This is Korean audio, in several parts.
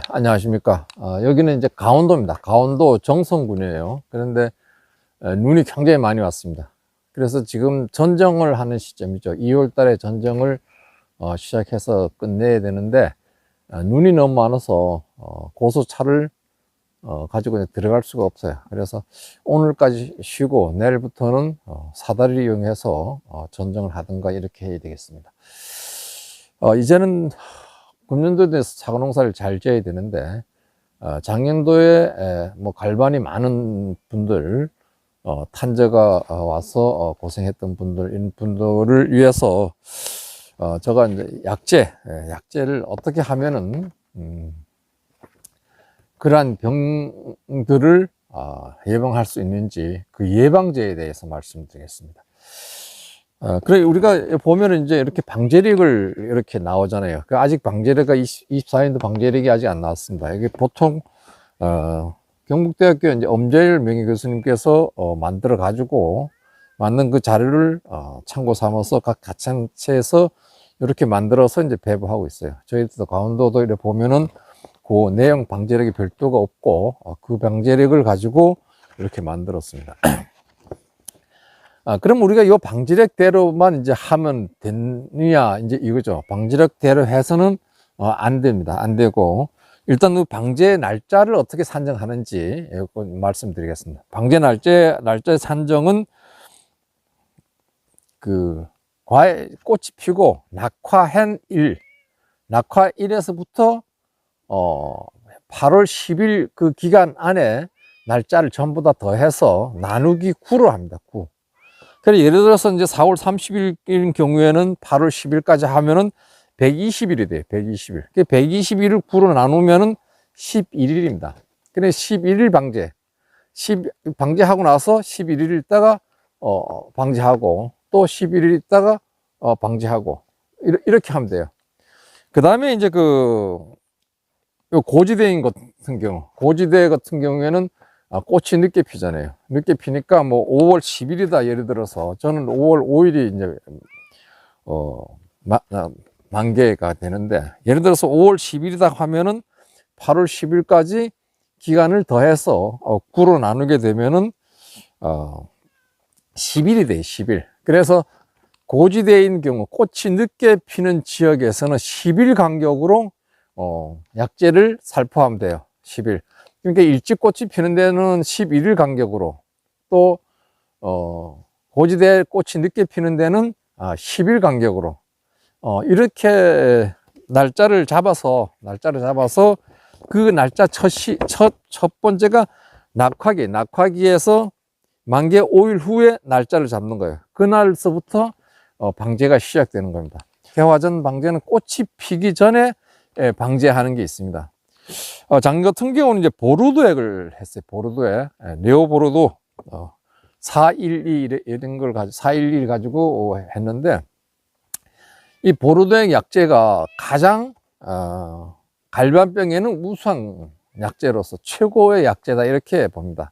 안녕하십니까. 여기는 이제 강원도입니다. 강원도 정선군이에요. 그런데 눈이 굉장히 많이 왔습니다. 그래서 지금 전정을 하는 시점이죠. 2월 달에 전정을 시작해서 끝내야 되는데 눈이 너무 많아서 고소차를 가지고 이제 들어갈 수가 없어요. 그래서 오늘까지 쉬고 내일부터는 사다리를 이용해서 전정을 하든가 이렇게 해야 되겠습니다. 이제는 금년도에 대해서 사과 농사를 잘 지어야 되는데 작년도에 뭐 갈반이 많은 분들, 탄저가 와서 고생했던 분들, 이런 분들을 위해서 제가 이제 약재를 어떻게 하면은 그러한 병들을 예방할 수 있는지 그 예방제에 대해서 말씀드리겠습니다. 그래, 우리가 보면은 이제 이렇게 방제력을 이렇게 나오잖아요. 아직 방제력가 24년도 방제력이 아직 안 나왔습니다. 이게 보통, 경북대학교 이제 엄재일 명예교수님께서 만들어 가지고 만든 그 자료를 참고 삼아서 각 가창체에서 이렇게 만들어서 이제 배부하고 있어요. 저희도 강원도도 이렇게 보면은 그 내용 방제력이 별도가 없고 그 방제력을 가지고 이렇게 만들었습니다. 그럼 우리가 이 방지력대로만 이제 하면 되느냐, 이제 이거죠. 방지력대로 해서는 안 됩니다. 안 되고, 일단 그 방제 날짜를 어떻게 산정하는지 말씀드리겠습니다. 방제 날짜 산정은 그 꽃이 피고 낙화한 낙화일에서부터 8월 10일 그 기간 안에 날짜를 전부 다 더해서 나누기 9로 합니다. 9. 그래서 예를 들어서 이제 4월 30일인 경우에는 8월 10일까지 하면은 120일이 돼요. 120일. 120일을 9로 나누면은 11일입니다. 그래 11일 방제. 방제하고 나서 11일 있다가 방제하고 또 11일 있다가 방제하고 이렇게 하면 돼요. 그 다음에 이제 고지대인 같은 경우, 고지대 같은 경우에는 꽃이 늦게 피잖아요. 늦게 피니까 뭐 5월 10일이다 예를 들어서 저는 5월 5일이 이제 만개가 되는데 예를 들어서 5월 10일이다 하면은 8월 10일까지 기간을 더해서 9로 나누게 되면은 10일이 돼요. 10일. 그래서 고지대인 경우 꽃이 늦게 피는 지역에서는 10일 간격으로 약재를 살포하면 돼요. 10일. 그러니까 일찍 꽃이 피는 데는 11일 간격으로 또 고지대 꽃이 늦게 피는 데는 10일 간격으로 이렇게 날짜를 잡아서 그 날짜 첫 번째가 낙화기에서 만개 5일 후에 날짜를 잡는 거예요. 그날서부터 방제가 시작되는 겁니다. 개화전 방제는 꽃이 피기 전에 방제하는 게 있습니다. 작년 같은 경우는 이제 보르도액을 했어요. 보르도액, 네오보르도 412 이런 걸 가지고 411 가지고 했는데 이 보르도액 약재가 가장 갈반병에는 우수한 약재로서 최고의 약재다 이렇게 봅니다.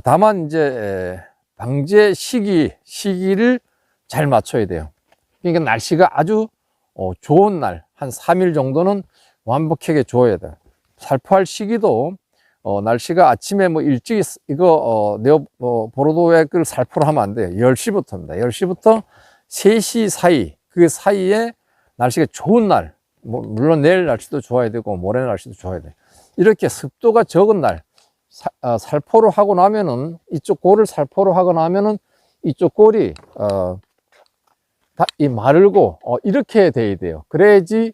다만 이제 방제 시기를 잘 맞춰야 돼요. 그러니까 날씨가 아주 좋은 날 한 3일 정도는 완벽하게 줘야 돼요. 살포할 시기도 날씨가 아침에 뭐 일찍 이거 보르도액을 살포를 하면 안 돼요. 10시부터입니다. 10시부터 3시 사이, 그 사이에 날씨가 좋은 날, 물론 내일 날씨도 좋아야 되고 모레 날씨도 좋아야 돼요. 이렇게 습도가 적은 날 살포를 하고 나면은 이쪽 골을 살포를 하고 나면은 이쪽 골이 이 마르고 이렇게 돼야 돼요. 그래야지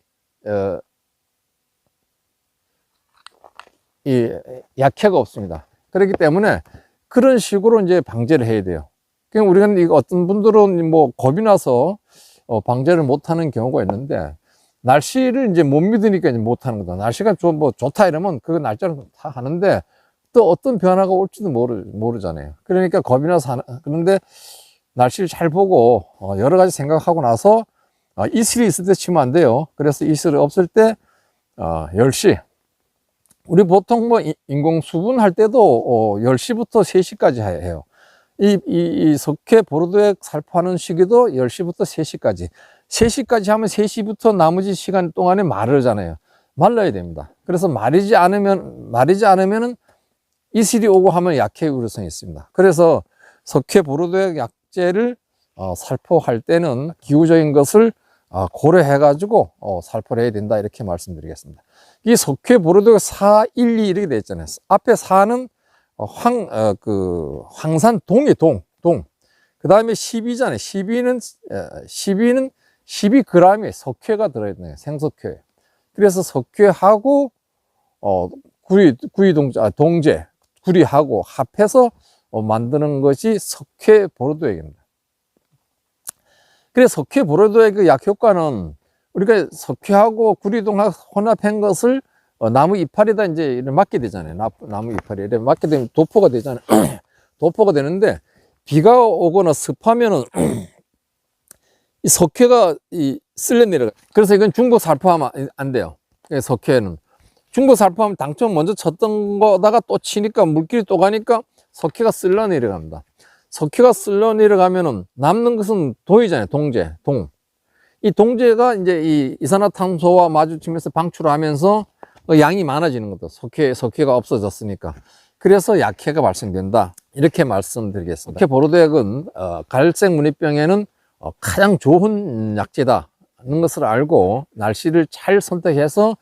이 약해가 없습니다. 그렇기 때문에 그런 식으로 이제 방제를 해야 돼요. 그냥 우리가 이거 어떤 분들은 뭐 겁이 나서 방제를 못하는 경우가 있는데 날씨를 이제 못 믿으니까 이제 못하는 거다. 날씨가 좀 뭐 좋다 이러면 그 날짜를 다 하는데 또 어떤 변화가 올지도 모르잖아요. 그러니까 겁이 나서 그런데 날씨를 잘 보고 여러 가지 생각하고 나서 이슬이 있을 때 치면 안 돼요. 그래서 이슬이 없을 때 10시 우리 보통 뭐 인공수분 할 때도 10시부터 3시까지 해요. 이 석회 보르도액 살포하는 시기도 10시부터 3시까지 3시까지 하면 3시부터 나머지 시간 동안에 마르잖아요. 말라야 됩니다. 그래서 마르지 않으면은 이슬이 오고 하면 약해질 우려성이 있습니다. 그래서 석회 보로도액 약재를 살포할 때는 기후적인 것을 고려해 가지고 살포를 해야 된다, 이렇게 말씀드리겠습니다. 이 석회 보로도액 4, 1, 2 이렇게 되어 있잖아요. 앞에 4는 황산 동이 동. 그 다음에 12잖아요. 12는 12g의 석회가 들어있네요. 생석회. 그래서 석회하고 동제, 구리하고 합해서 만드는 것이 석회 보로도액입니다. 그래서 석회 보로도액 그 약효과는 우리가 석회하고 구리동하고 혼합한 것을 나무 이파리에다 이제 맞게 되잖아요. 나무 이파리에 맞게 되면 도포가 되잖아요. 도포가 되는데 비가 오거나 습하면은 이 석회가 쓸려 내려가. 그래서 이건 중복 살포하면 안 돼요. 석회는 중복 살포하면 당초 먼저 쳤던 거다가 또 치니까 물길이 또 가니까 석회가 쓸려 내려갑니다. 석회가 쓸려 내려가면은 남는 것은 동이잖아요. 동제, 동. 이 동제가 이제 이 이산화탄소와 마주치면서 방출을 하면서 양이 많아지는 것도 석회가 없어졌으니까. 그래서 약해가 발생된다, 이렇게 말씀드리겠습니다. 석회 보로도액은 갈색 무늬병에는 가장 좋은 약재다는 것을 알고 날씨를 잘 선택해서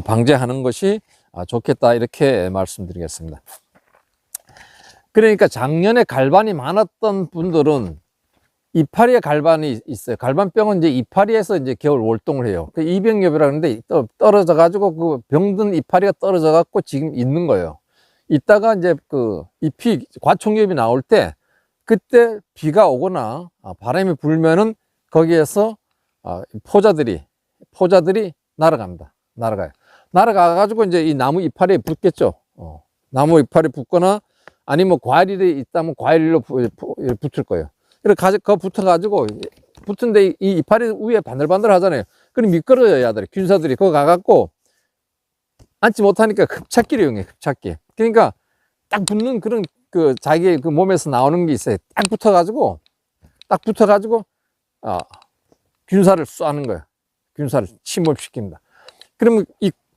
방제하는 것이 좋겠다, 이렇게 말씀드리겠습니다. 그러니까 작년에 갈반이 많았던 분들은 이파리에 갈반이 있어요. 갈반병은 이제 이파리에서 이제 겨울 월동을 해요. 그 이병엽이라는데 떨어져 가지고 그 병든 이파리가 떨어져 갖고 지금 있는 거예요. 이따가 이제 그 잎이 과총엽이 나올 때, 그때 비가 오거나 바람이 불면은 거기에서 포자들이 날아갑니다. 날아가 가지고 이제 이 나무 이파리에 붙겠죠. 나무 이파리 붙거나 아니면 과일이 있다면 과일로 붙을 거예요. 그래서 그거 붙어가지고, 붙은데 이 이파리 위에 반들반들 하잖아요. 그럼 미끄러져요, 야들이. 균사들이. 그거 가갖고, 앉지 못하니까 흡착기를 이용해, 흡착기. 그러니까 딱 붙는 그런 자기 그 몸에서 나오는 게 있어요. 딱 붙어가지고, 균사를 쏘는 거예요. 균사를 침몰시킵니다. 그러면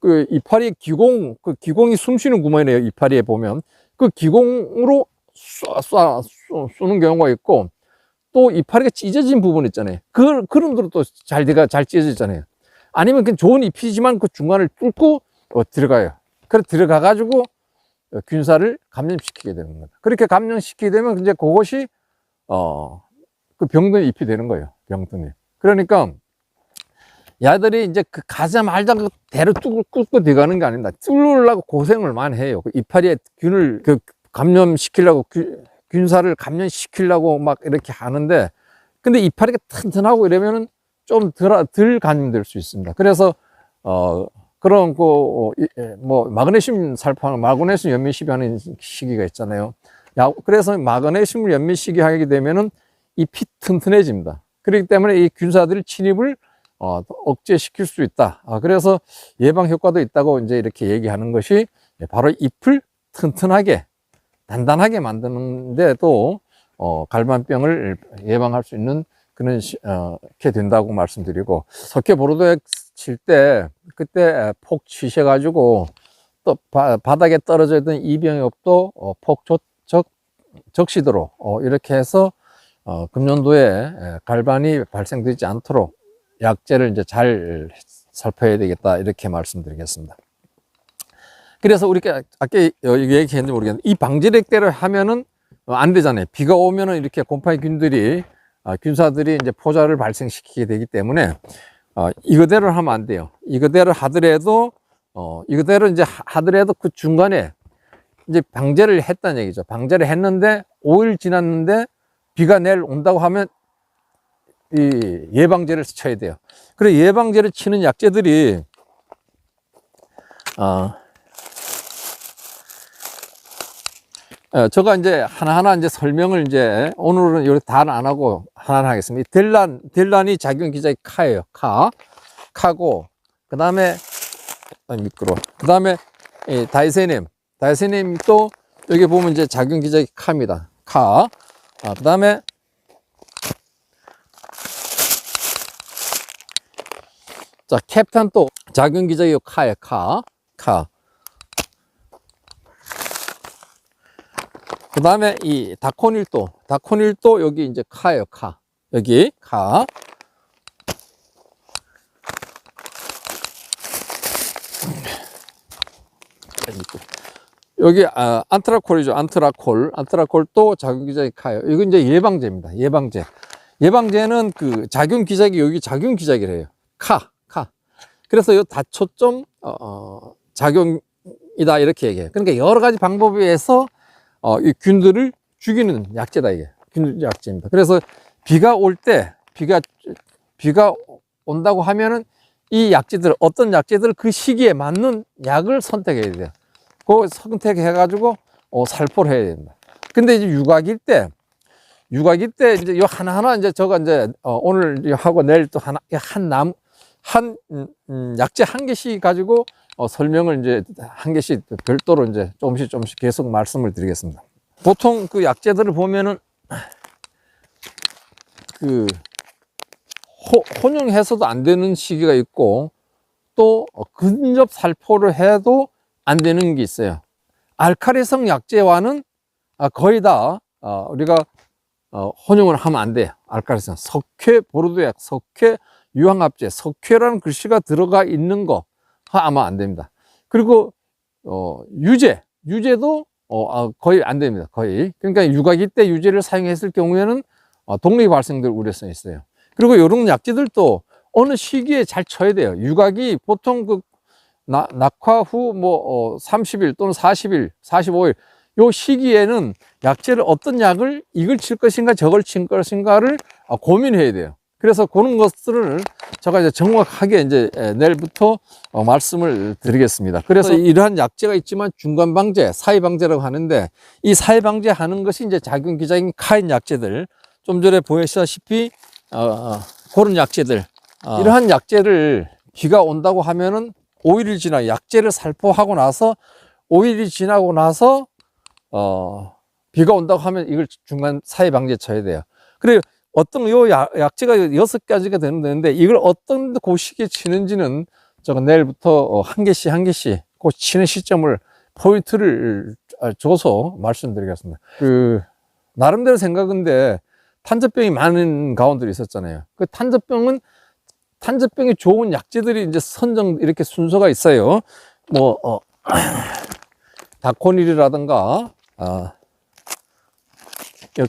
이파리의 기공이 숨 쉬는 구멍이네요. 이파리에 보면. 그 기공으로 쏘는 경우가 있고, 또 이파리가 찢어진 부분 있잖아요. 그런 데로 또 잘 찢어졌잖아요. 아니면 그냥 좋은 잎이지만 그 중간을 뚫고 들어가요. 그래서 들어가가지고 균사를 감염시키게 되는 겁니다. 그렇게 감염시키게 되면 이제 그것이 그 병든 잎이 되는 거예요. 병든 잎. 그러니까 야들이 이제 그 가자마자 그 대로 뚫고 들어가는 게 아닙니다. 뚫으려고 고생을 많이 해요. 그 이파리에 균을 감염시키려고 균사를 감염시키려고 막 이렇게 하는데, 근데 이파리가 튼튼하고 이러면은 좀 덜 감염될 수 있습니다. 그래서 그런 마그네슘 살포하는, 마그네슘 연민 시비하는 시기가 있잖아요. 그래서 마그네슘을 연민 시기하게 되면은 잎이 튼튼해집니다. 그렇기 때문에 이 균사들의 침입을 억제시킬 수 있다. 그래서 예방 효과도 있다고 이제 이렇게 얘기하는 것이 바로 잎을 튼튼하게, 단단하게 만드는데도 갈반병을 예방할 수 있는 그런 게 된다고 말씀드리고, 석회 보로도액 칠 때 그때 폭 치셔가지고 또 바닥에 떨어져 있던 이병엽도 폭 적시도록 이렇게 해서 금년도에 갈반이 발생되지 않도록 약재를 이제 잘 살펴야 되겠다, 이렇게 말씀드리겠습니다. 그래서 우리가 아까 얘기했는지 모르겠는데, 이 방제액대를 하면은 안 되잖아요. 비가 오면은 이렇게 곰팡이 균사들이 이제 포자를 발생시키게 되기 때문에 이거대로 하면 안 돼요. 이거대로 하더라도 그 중간에 이제 방제를 했다는 얘기죠. 방제를 했는데 5일 지났는데 비가 내일 온다고 하면 이 예방제를 쳐야 돼요. 그래, 예방제를 치는 약재들이 제가 이제 하나하나 이제 설명을 이제 오늘은 이렇게 다 안 하고 하나하나 하겠습니다. 델란이 작용 기작이 카예요. 카고, 그 다음에 미끄러. 그 다음에 다이세늄 또 여기 보면 이제 작용 기작이 카입니다. 그 다음에 자, 캡탄 또 작용 기작이 카예요. 카. 그 다음에 이 다코닐도 여기 이제 카예요. 여기 카. 여기 안트라콜이죠. 안트라콜도 작용 기작이 카예요. 이건 이제 예방제입니다. 예방제는 그 작용 기작이 여기 작용 기작이래요. 카. 그래서 요 다초점 작용이다 이렇게 얘기해요. 그러니까 여러 가지 방법에 의해서 이 균들을 죽이는 약제다 이게. 균 약제입니다. 그래서 비가 올 때 비가 온다고 하면은 이 약제들 어떤 약제들 그 시기에 맞는 약을 선택해야 돼요. 그 선택해 가지고 살포를 해야 된다. 근데 이제 육아기일 때 이제 요 하나하나 이제 저가 이제 오늘 하고 내일 또 약재 한 개씩 가지고 설명을 이제 한 개씩 별도로 이제 조금씩 계속 말씀을 드리겠습니다. 보통 그 약재들을 보면은 그 혼용해서도 안 되는 시기가 있고 또 근접 살포를 해도 안 되는 게 있어요. 알칼리성 약재와는 거의 다 우리가 혼용을 하면 안 돼요. 알칼리성 석회 보르도약, 석회 유황합제, 석회라는 글씨가 들어가 있는 거 하면 안 됩니다. 그리고 유제도 거의 안 됩니다. 거의. 그러니까 육아기 때 유제를 사용했을 경우에는 독립이 발생될 우려성이 있어요. 그리고 이런 약재들도 어느 시기에 잘 쳐야 돼요. 육아기 보통 그 낙화 후 30일 또는 40일, 45일 요 시기에는 약재를 어떤 약을 이걸 칠 것인가 저걸 칠 것인가를 고민해야 돼요. 그래서 그런 것들을 제가 이제 정확하게 이제 내일부터 말씀을 드리겠습니다. 그래서 이러한 약재가 있지만 중간 방제, 사이 방제라고 하는데 이 사이 방제 하는 것이 이제 작용 기작인 카인 약재들 좀 전에 보셨다시피 그런 약재들 이러한 약재를 비가 온다고 하면은 5일이 지나 약재를 살포하고 나서 5일이 지나고 나서 비가 온다고 하면 이걸 중간 사이 방제 쳐야 돼요. 그리고 어떤 요 약재가 6가지가 되는데 이걸 어떤 그 시기에 치는지는 제가 내일부터 한 개씩 그 치는 시점을 포인트를 줘서 말씀드리겠습니다. 그 나름대로 생각인데 탄저병이 많은 가운데로 있었잖아요. 그 탄저병이 좋은 약재들이 이제 이렇게 순서가 있어요. 다코닐이라든가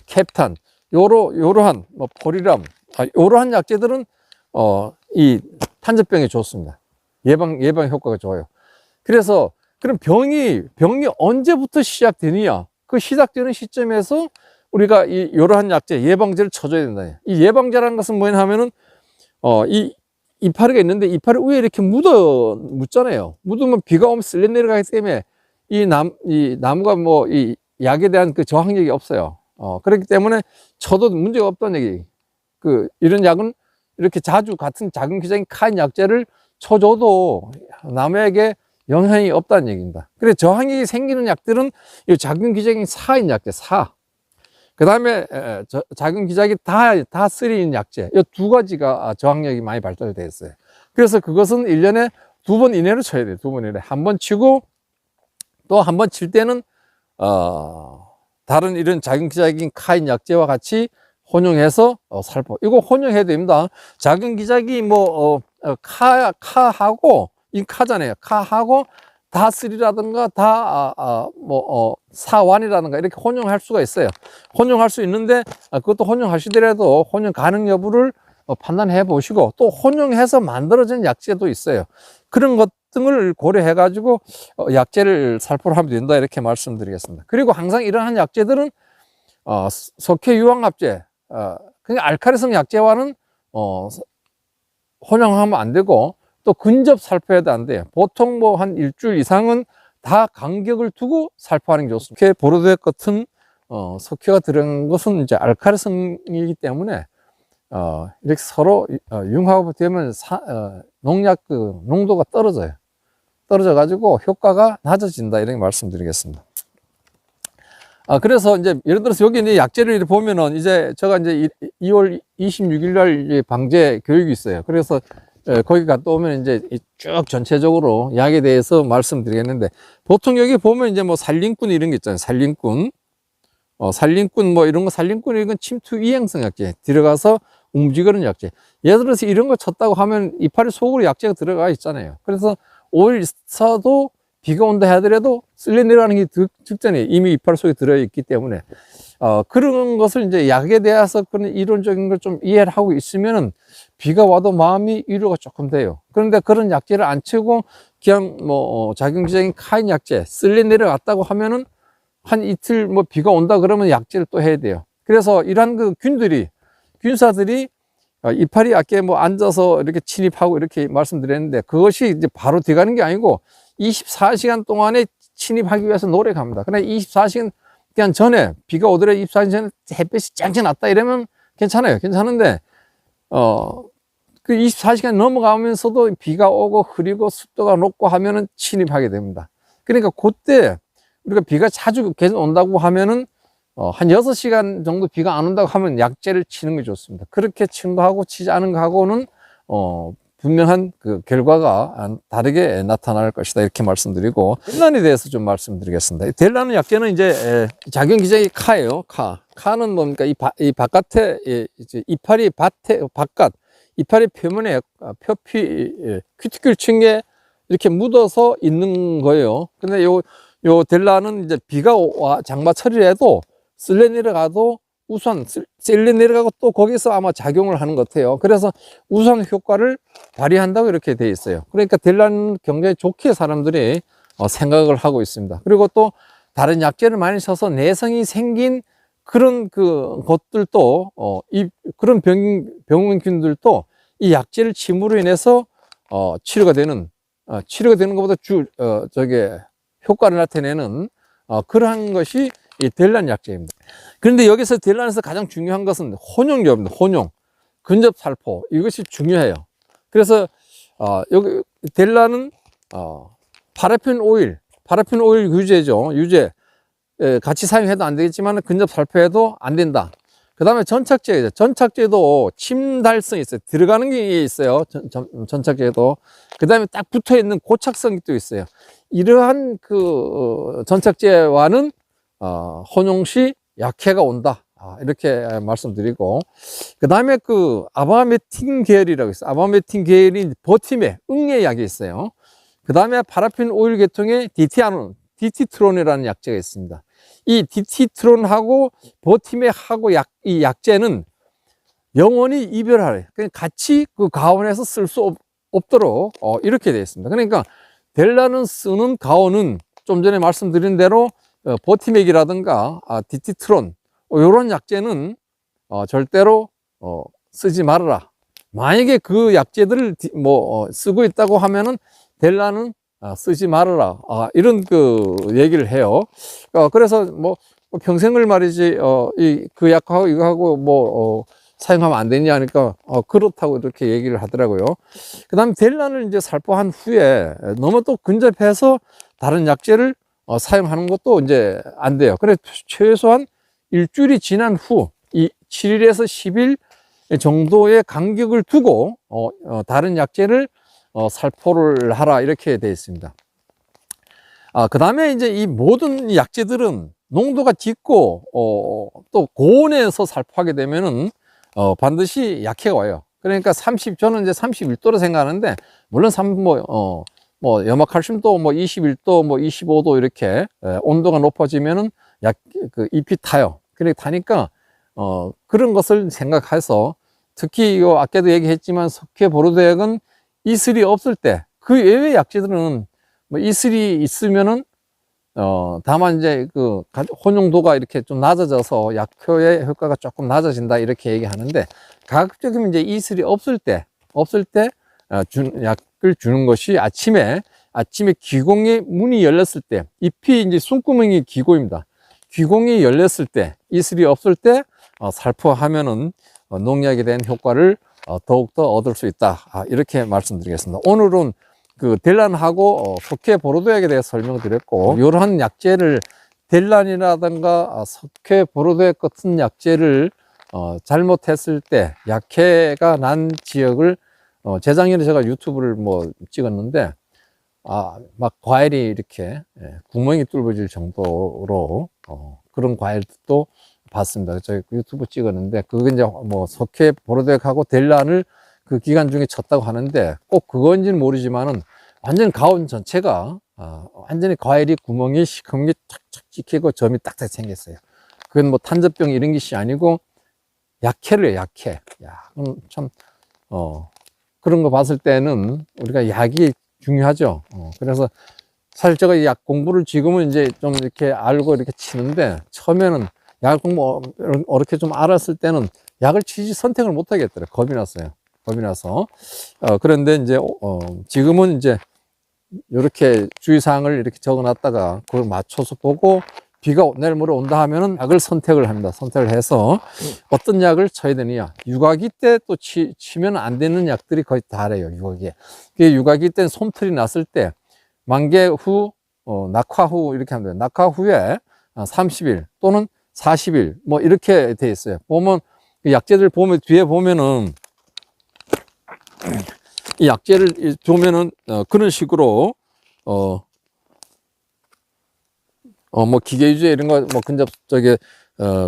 캡탄 요러한 포리람 요러한 약재들은 이 탄저병에 좋습니다. 예방 효과가 좋아요. 그래서 그럼 병이 언제부터 시작되느냐? 그 시작되는 시점에서 우리가 이러한 약재 예방제를 쳐줘야 된다. 이 예방제라는 것은 뭐냐 하면은 이 이파리가 있는데 이파리 위에 이렇게 묻잖아요. 묻으면 비가 오면 쓸려 내려가기 때문에 이 나무가 이 약에 대한 그 저항력이 없어요. 그렇기 때문에 쳐도 문제가 없다는 얘기. 이런 약은 이렇게 자주 같은 작용 기작인 카인 약재를 쳐줘도 나무에게 영향이 없다는 얘기입니다. 그래서 저항력이 생기는 약들은 이 작용 기작인 사인 약재, 그 다음에 작용 기작이 다 쓰리인 약재, 이 두 가지가 저항력이 많이 발달되어 있어요. 그래서 그것은 1년에 2번 이내로 쳐야 돼요. 2번 이내로. 한 번 치고 또 한 번 칠 때는 다른 이런 작용 기작인 카인 약재와 같이 혼용해서 살포. 이거 혼용해야 됩니다. 작용 기작이 카하고 이 카잖아요. 카하고 다쓰리라든가 사완이라든가 이렇게 혼용할 수가 있어요. 혼용할 수 있는데 그것도 혼용하시더라도 혼용 가능 여부를 판단해 보시고 또 혼용해서 만들어진 약재도 있어요. 그런 것 등을 고려해 가지고 약재를 살포를 하면 된다 이렇게 말씀드리겠습니다. 그리고 항상 이러한 약재들은 석회 유황합재 그러니까 알칼리성 약재와는 혼용하면 안 되고 또 근접 살포해도 안 돼요. 보통 한 일주일 이상은 다 간격을 두고 살포하는 게 좋습니다. 석회 보르도액 같은 석회가 들어간 것은 이제 알칼리성이기 때문에 이렇게 서로 융합되면 농약 농도가 떨어져 가지고 효과가 낮아진다 이렇게 말씀드리겠습니다. 그래서 이제 예를 들어서 여기 이제 약재를 보면은 이제 제가 이제 2월 26일 날 방제 교육이 있어요. 그래서 거기 갔다 오면 이제 쭉 전체적으로 약에 대해서 말씀드리겠는데, 보통 여기 보면 이제 뭐 살림꾼 이런 게 있잖아요. 살림꾼. 살림꾼 뭐 이런 거, 살림꾼 이런 건 침투 이행성 약제 들어가서 움직이는 약제. 예를 들어서 이런 거 쳤다고 하면 이파리 속으로 약제가 들어가 있잖아요. 그래서 5일 있어도 비가 온다 하더라도 쓸려 내려가는 게 직전에 이미 이파리 속에 들어있기 때문에 그런 것을 이제 약에 대해서 그런 이론적인 걸 좀 이해를 하고 있으면은 비가 와도 마음이 위로가 조금 돼요. 그런데 그런 약제를 안 치고 그냥 뭐 작용지적인 카인 약제 쓸려 내려갔다고 하면은 한 이틀 뭐 비가 온다 그러면 약제를 또 해야 돼요. 그래서 이러한 그 균사들이 이파리 약에 뭐 앉아서 이렇게 침입하고 이렇게 말씀드렸는데, 그것이 이제 바로 들어가는 게 아니고 24시간 동안에 침입하기 위해서 노력합니다. 그러나 24시간 그냥 전에 비가 오더라도 24시간 전에 햇빛이 짱짱 났다 이러면 괜찮아요. 괜찮은데 그 24시간 넘어가면서도 비가 오고 흐리고 습도가 높고 하면은 침입하게 됩니다. 그러니까 그때 우리가 비가 자주 계속 온다고 하면은 한 6시간 정도 비가 안 온다고 하면 약제를 치는 게 좋습니다. 그렇게 친 거하고 치지 않은 거하고는 분명한 그 결과가 다르게 나타날 것이다, 이렇게 말씀드리고, 델란에 대해서 좀 말씀드리겠습니다. 델란은 약제는 이제 작용 기전이 카예요. 카는 뭡니까? 이 바깥에 이제 이파리 바깥 이파리 표면에 표피 큐티클 층에 이렇게 묻어서 있는 거예요. 근데 요 델란은 이제 비가 장마철이라도 쓸려 내려가도 우선 쓸려 내려가고 또 거기서 아마 작용을 하는 것 같아요. 그래서 우선 효과를 발휘한다고 이렇게 돼 있어요. 그러니까 델란은 굉장히 좋게 사람들이 생각을 하고 있습니다. 그리고 또 다른 약제를 많이 써서 내성이 생긴 그런 그 것들도 그런 병원균들도 이 약제를 침으로 인해서 치료가 되는 것보다 효과를 나타내는 그러한 것이 이 델란 약제입니다. 그런데 여기서 델란에서 가장 중요한 것은 혼용제입니다. 혼용, 근접살포, 이것이 중요해요. 그래서 여기 델란은 파라핀 오일 유제죠. 유제 같이 사용해도 안 되겠지만 근접살포해도 안 된다. 그 다음에 전착제죠. 전착제도 침달성이 있어요. 들어가는 게 있어요. 전착제도. 그 다음에 딱 붙어 있는 고착성이 또 있어요. 이러한 그 전착제와는 혼용시 약해가 온다, 이렇게 말씀드리고, 그 다음에 그 아바메틴 계열이라고 있어요. 아바메틴 계열이 버팀에 응애 약이 있어요. 그 다음에 파라핀 오일 계통의 디티트론이라는 약제가 있습니다. 이 디티트론하고 버팀에하고 이 약제는 영원히 이별하래요. 그냥 같이 그 가온에서 쓸 수 없도록 이렇게 되어 있습니다. 그러니까 델란은 쓰는 가온은 좀 전에 말씀드린 대로 버티맥이라든가 디티트론 이런 약제는 절대로 쓰지 말아라. 만약에 그 약제들을 쓰고 있다고 하면은 델란은 쓰지 말아라, 이런 그 얘기를 해요. 그래서 뭐 평생을 말이지 그 약하고 이거하고 사용하면 안 되냐 하니까 그렇다고 이렇게 얘기를 하더라고요. 그 다음에 델란을 이제 살포한 후에 너무 또 근접해서 다른 약제를 사용하는 것도 이제 안 돼요. 그래서 최소한 일주일이 지난 후 이 7일에서 10일 정도의 간격을 두고 다른 약제를 살포를 하라, 이렇게 되어 있습니다. 그 다음에 이제 이 모든 약제들은 농도가 짙고 또 고온에서 살포하게 되면은 반드시 약해가 와요. 그러니까 저는 이제 31도로 생각하는데, 물론 염화칼슘도 21도, 25도 이렇게 온도가 높아지면은 그 잎이 타요. 그러니까 타니까 그런 것을 생각해서, 특히 아까도 얘기했지만 석회보로도액은 이슬이 없을 때, 그 외의 약제들은 이슬이 있으면은 다만 이제 그 혼용도가 이렇게 좀 낮아져서 약효의 효과가 조금 낮아진다, 이렇게 얘기하는데, 가급적이면 이제 이슬이 없을 때 약을 주는 것이 아침에 귀공의 문이 열렸을 때, 잎이 이제 숨구멍이 귀고입니다. 귀공이 열렸을 때, 이슬이 없을 때 살포하면은 농약에 대한 효과를 더욱더 얻을 수 있다, 이렇게 말씀드리겠습니다. 오늘은 그 델란하고 석회보로도액에 대해서 설명드렸고, 이러한 약제를 델란이라든가 석회보로도액 같은 약제를 잘못했을 때 약해가 난 지역을 재작년에 제가 유튜브를 뭐 찍었는데, 막 과일이 이렇게 구멍이 뚫어질 정도로, 그런 과일도 봤습니다. 저희 유튜브 찍었는데, 그게 이제 뭐 석회 보로덱하고 델란을 그 기간 중에 쳤다고 하는데, 꼭 그건지는 모르지만은, 완전 가온 전체가, 완전히 과일이 구멍이 시커멓게 탁탁 찍히고 점이 딱딱 생겼어요. 그건 뭐 탄저병 이런 것이 아니고, 약해를 해요, 약해. 야, 참, 그런 거 봤을 때는 우리가 약이 중요하죠. 그래서 사실 제가 약 공부를 지금은 이제 좀 이렇게 알고 이렇게 치는데, 처음에는 약 공부 이렇게 좀 알았을 때는 약을 치지 선택을 못 하겠더라고요. 겁이 났어요. 겁이 나서. 그런데 이제, 지금은 이제 이렇게 주의사항을 이렇게 적어 놨다가 그걸 맞춰서 보고 비가 내일 모레 온다 하면은 약을 선택을 합니다. 선택을 해서 어떤 약을 쳐야 되느냐. 육아기 때 또 치면 안 되는 약들이 거의 다래요. 육아기에. 육아기 때는 솜털이 났을 때 만개 후, 낙화 후 이렇게 하면 돼요. 낙화 후에 30일 또는 40일 뭐 이렇게 돼 있어요. 보면 그 약재들 보면 뒤에 보면은 이 약재를 보면은 그런 식으로 뭐 기계 유제 이런 거 뭐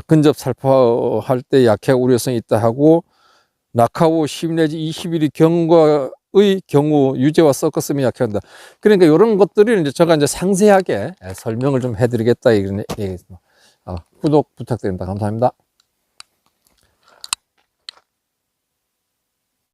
근접 살포할 때 약해 우려성이 있다 하고 낙하 후 10 내지 20일이 경과의 경우 유제와 섞었으면 약해한다. 그러니까 이런 것들을 이제 제가 이제 상세하게 설명을 좀 해드리겠다 이런 얘기입니다. 구독 부탁드립니다. 감사합니다.